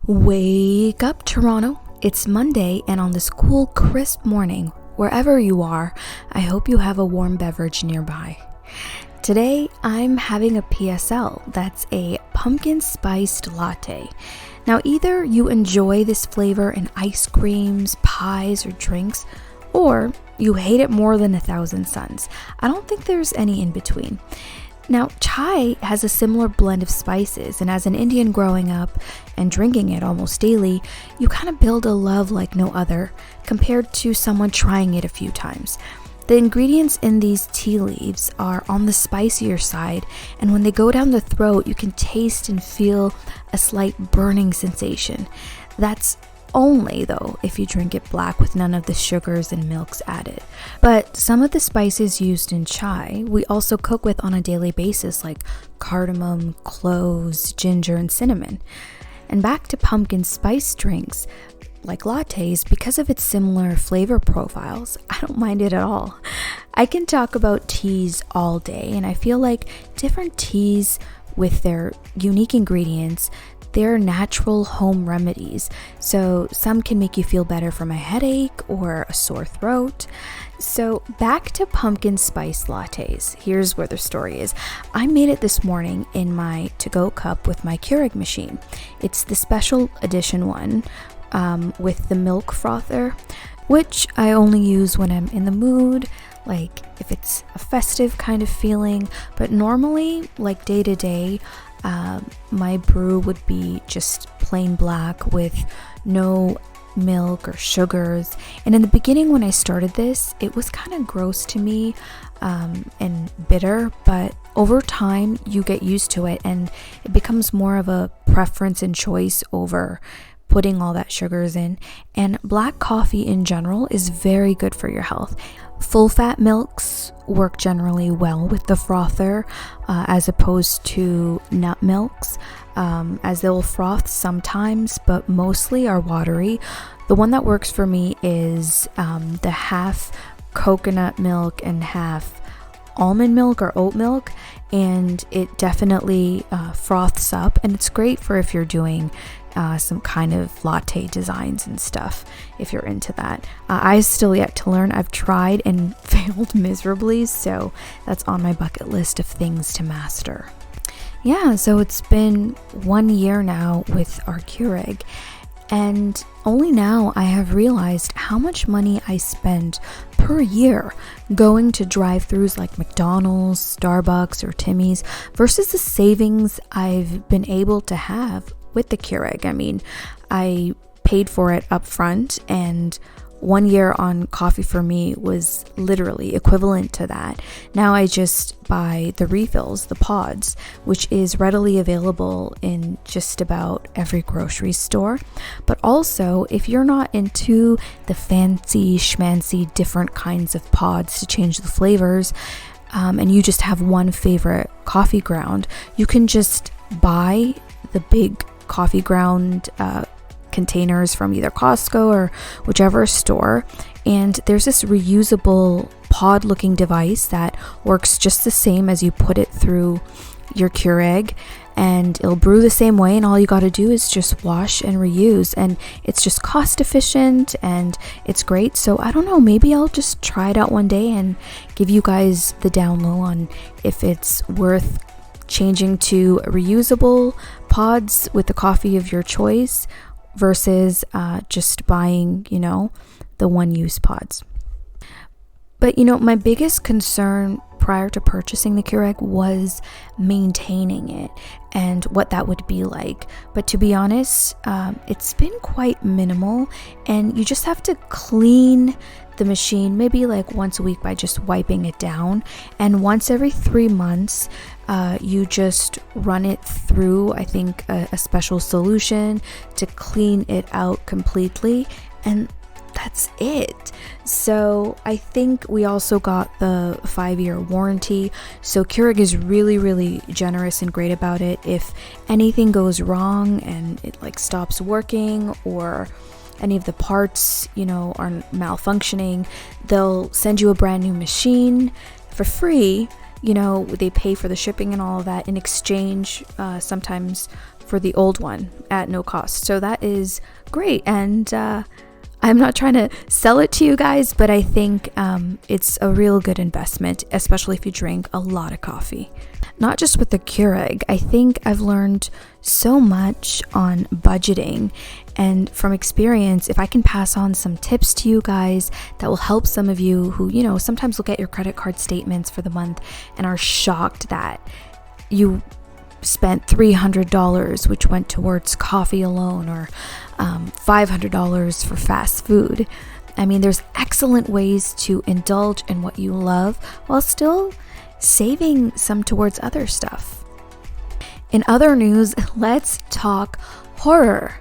Wake up, Toronto. It's Monday, and on this cool, crisp morning, wherever you are, I hope you have a warm beverage nearby. Today, I'm having a PSL, that's a pumpkin spiced latte. Now, either you enjoy this flavor in ice creams, pies, or drinks, or you hate it more than 1,000 suns. I don't think there's any in between. Now, chai has a similar blend of spices, and as an Indian growing up and drinking it almost daily, you kind of build a love like no other compared to someone trying it a few times. The ingredients in these tea leaves are on the spicier side, and when they go down the throat, you can taste and feel a slight burning sensation. That's only though if you drink it black with none of the sugars and milks added. But some of the spices used in chai we also cook with on a daily basis, like cardamom, cloves, ginger, and cinnamon. And back to pumpkin spice drinks like lattes, because of its similar flavor profiles, I don't mind it at all. I can talk about teas all day, and I feel like different teas with their unique ingredients, they're natural home remedies. So some can make you feel better from a headache or a sore throat. So back to pumpkin spice lattes. Here's where the story is. I made it this morning in my to-go cup with my Keurig machine. It's the special edition one with the milk frother, which I only use when I'm in the mood, like if it's a festive kind of feeling. But normally, like day to day, my brew would be just plain black with no milk or sugars. And in the beginning when I started this, it was kind of gross to me and bitter, but over time you get used to it and it becomes more of a preference and choice over putting all that sugars in. And black coffee in general is very good for your health. Full fat milks work generally well with the frother as opposed to nut milks, as they'll froth sometimes, but mostly are watery. The one that works for me is the half coconut milk and half almond milk or oat milk, and it definitely froths up, and it's great for if you're doing some kind of latte designs and stuff, if you're into that. I still yet to learn. I've tried and failed miserably, so that's on my bucket list of things to master. Yeah, so it's been 1 year now with our Keurig, and only now I have realized how much money I spend per year going to drive-thrus like McDonald's, Starbucks, or Timmy's versus the savings I've been able to have with the Keurig. I mean, I paid for it up front, and 1 year on coffee for me was literally equivalent to that. Now I just buy the refills, the pods, which is readily available in just about every grocery store. But also, if you're not into the fancy schmancy different kinds of pods to change the flavors, and you just have one favorite coffee ground, you can just buy the big coffee ground containers from either Costco or whichever store, and there's this reusable pod looking device that works just the same as you put it through your Keurig, and it'll brew the same way, and all you got to do is just wash and reuse, and it's just cost efficient and it's great. So I don't know, maybe I'll just try it out one day and give you guys the down low on if it's worth changing to reusable pods with the coffee of your choice versus just buying, the one-use pods. But, my biggest concern prior to purchasing the Keurig was maintaining it and what that would be like. But to be honest, it's been quite minimal, and you just have to clean the machine maybe like once a week by just wiping it down, and once every 3 months you just run it through, I think, a special solution to clean it out completely, and that's it. So I think we also got the 5-year warranty, so Keurig is really, really generous and great about it. If anything goes wrong and it stops working, or any of the parts are malfunctioning, they'll send you a brand new machine for free. They pay for the shipping and all of that in exchange, sometimes for the old one at no cost. So that is great. And I'm not trying to sell it to you guys, but I think it's a real good investment, especially if you drink a lot of coffee. Not just with the Keurig. I think I've learned so much on budgeting, and from experience, if I can pass on some tips to you guys that will help some of you who, sometimes look at your credit card statements for the month and are shocked that you spent $300, which went towards coffee alone, or $500 for fast food. I mean, there's excellent ways to indulge in what you love while still saving some towards other stuff. In other news, let's talk horror.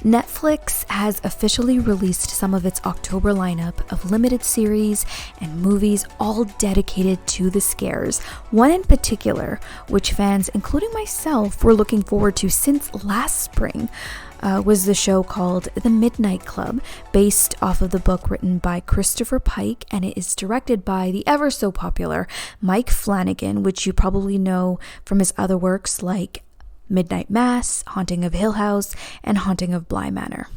Netflix has officially released some of its October lineup of limited series and movies, all dedicated to the scares. One in particular, which fans, including myself, were looking forward to since last spring, was the show called The Midnight Club, based off of the book written by Christopher Pike, and it is directed by the ever so popular Mike Flanagan, which you probably know from his other works like Midnight Mass, Haunting of Hill House, and Haunting of Bly Manor.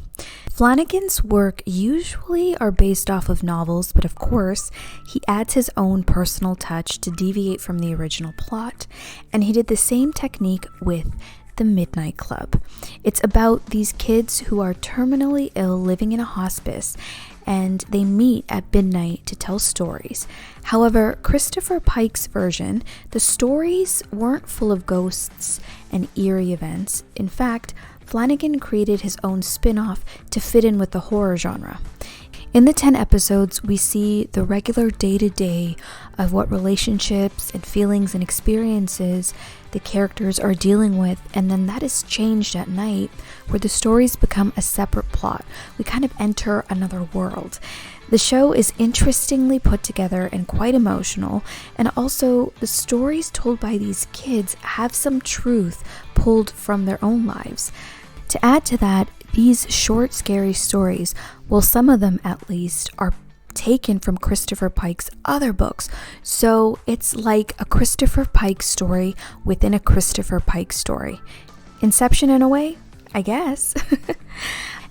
Flanagan's work usually are based off of novels, but of course, he adds his own personal touch to deviate from the original plot, and he did the same technique with The Midnight Club. It's about these kids who are terminally ill living in a hospice, and they meet at midnight to tell stories. However, Christopher Pike's version, the stories weren't full of ghosts and eerie events. In fact, Flanagan created his own spin-off to fit in with the horror genre. In the 10 episodes, we see the regular day-to-day of what relationships and feelings and experiences the characters are dealing with, and then that is changed at night, where the stories become a separate plot. We kind of enter another world. The show is interestingly put together and quite emotional, and also the stories told by these kids have some truth pulled from their own lives. To add to that, these short, scary stories, well, some of them at least, are taken from Christopher Pike's other books. So it's like a Christopher Pike story within a Christopher Pike story. Inception in a way, I guess.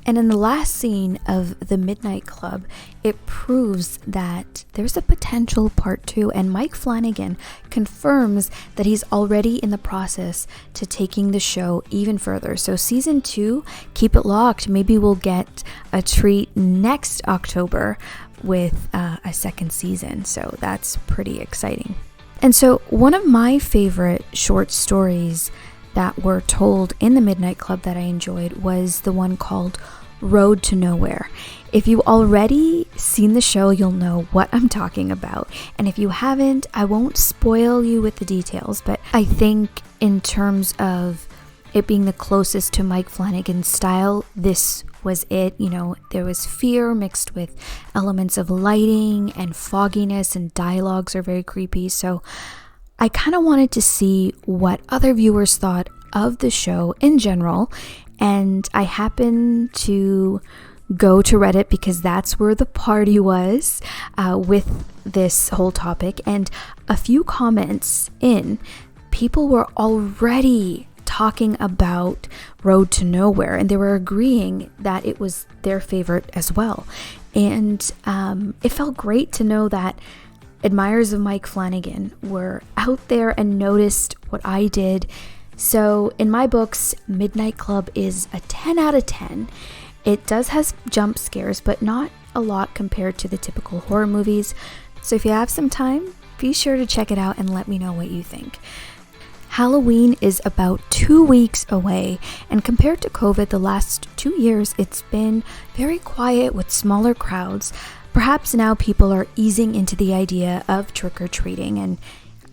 And in the last scene of The Midnight Club, it proves that there's a potential part 2, and Mike Flanagan confirms that he's already in the process to taking the show even further. So season 2, keep it locked. Maybe we'll get a treat next October with a second season. So that's pretty exciting. And so one of my favorite short stories that were told in The Midnight Club that I enjoyed was the one called Road to Nowhere. If you already seen the show, you'll know what I'm talking about. And if you haven't, I won't spoil you with the details, but I think in terms of it being the closest to Mike Flanagan's style, this was it. There was fear mixed with elements of lighting and fogginess, and dialogues are very creepy. So I kind of wanted to see what other viewers thought of the show in general, and I happened to go to Reddit because that's where the party was with this whole topic, and a few comments in, people were already talking about Road to Nowhere, and they were agreeing that it was their favorite as well. And it felt great to know that admirers of Mike Flanagan were out there and noticed what I did. So in my books, Midnight Club is a 10 out of 10. It does have jump scares, but not a lot compared to the typical horror movies. So if you have some time, be sure to check it out and let me know what you think. Halloween is about 2 weeks away, and compared to COVID the last 2 years, it's been very quiet with smaller crowds. Perhaps now people are easing into the idea of trick-or-treating, and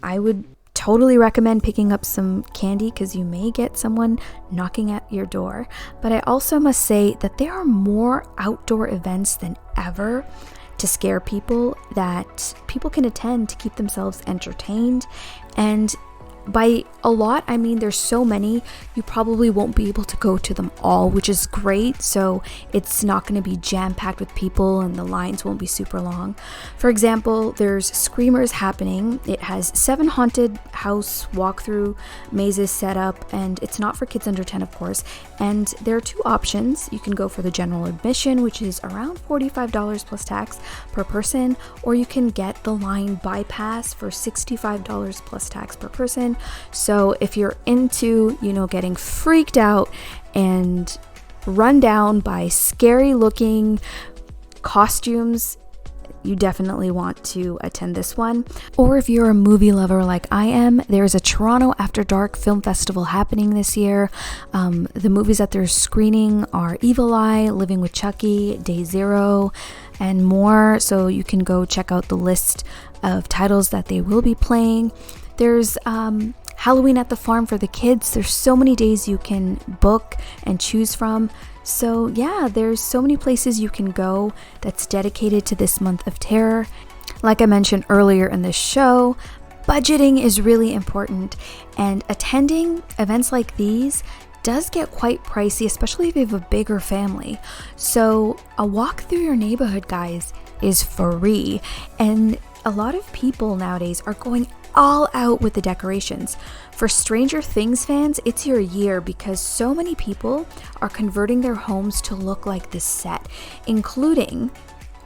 I would totally recommend picking up some candy because you may get someone knocking at your door. But I also must say that there are more outdoor events than ever to scare people that people can attend to keep themselves entertained. And by a lot, I mean there's so many, you probably won't be able to go to them all, which is great. So it's not going to be jam-packed with people and the lines won't be super long. For example, there's Screamers happening. It has 7 haunted house walkthrough mazes set up, and it's not for kids under 10, of course. And there are 2 options. You can go for the general admission, which is around $45 plus tax per person, or you can get the line bypass for $65 plus tax per person. So if you're into, getting freaked out and run down by scary looking costumes, you definitely want to attend this one. Or if you're a movie lover like I am, there's a Toronto After Dark Film Festival happening this year. The movies that they're screening are Evil Eye, Living with Chucky, Day Zero, and more. So you can go check out the list of titles that they will be playing. There's Halloween at the Farm for the kids. There's so many days you can book and choose from. So yeah, there's so many places you can go that's dedicated to this month of terror. Like I mentioned earlier in this show, budgeting is really important, and attending events like these does get quite pricey, especially if you have a bigger family. So a walk through your neighborhood, guys, is free, and a lot of people nowadays are going all out with the decorations. For Stranger Things fans, it's your year because so many people are converting their homes to look like this set, including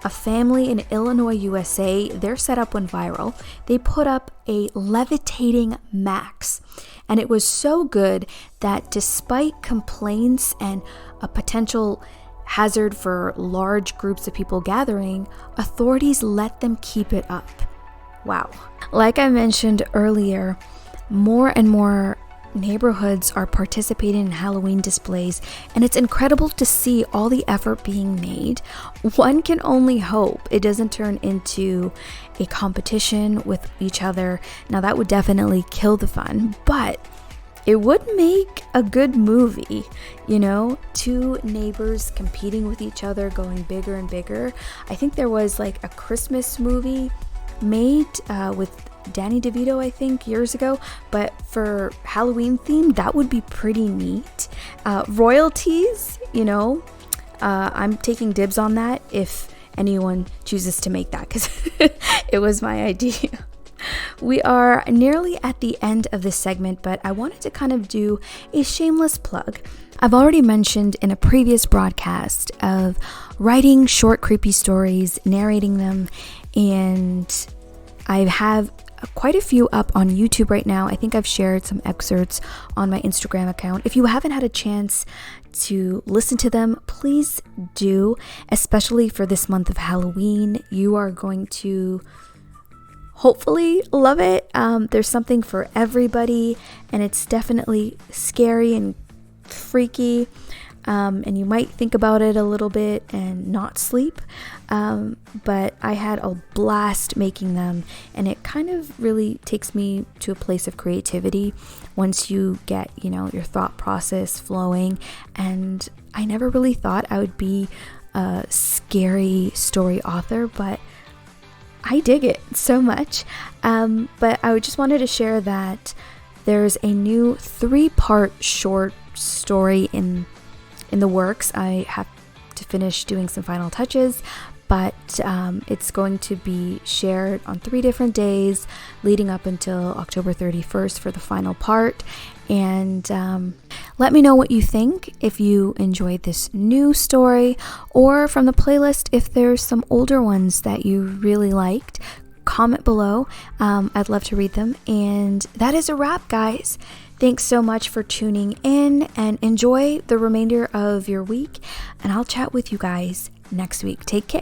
a family in Illinois, USA. Their setup went viral. They put up a levitating Max, and it was so good that despite complaints and a potential hazard for large groups of people gathering, authorities let them keep it up. Wow. Like I mentioned earlier, more and more neighborhoods are participating in Halloween displays, and it's incredible to see all the effort being made. One can only hope it doesn't turn into a competition with each other. Now that would definitely kill the fun, but it would make a good movie, 2 neighbors competing with each other, going bigger and bigger. I think there was like a Christmas movie made with Danny DeVito, I think, years ago, but for Halloween theme, that would be pretty neat. Royalties, I'm taking dibs on that if anyone chooses to make that, because it was my idea. We are nearly at the end of this segment, but I wanted to kind of do a shameless plug. I've already mentioned in a previous broadcast of writing short creepy stories, narrating them, and I have quite a few up on YouTube right now. I think I've shared some excerpts on my Instagram account. If you haven't had a chance to listen to them, please do, especially for this month of Halloween. You are going to hopefully love it. There's something for everybody, and it's definitely scary and freaky, and you might think about it a little bit and not sleep, but I had a blast making them, and it kind of really takes me to a place of creativity once you get your thought process flowing. And I never really thought I would be a scary story author, but I dig it so much. But I just wanted to share that there's a new 3-part short story in the works. I have to finish doing some final touches, but it's going to be shared on 3 different days leading up until October 31st for the final part. And let me know what you think, if you enjoyed this new story, or from the playlist, if there's some older ones that you really liked. Comment below. I'd love to read them. And that is a wrap, guys. Thanks so much for tuning in, and enjoy the remainder of your week. And I'll chat with you guys next week. Take care.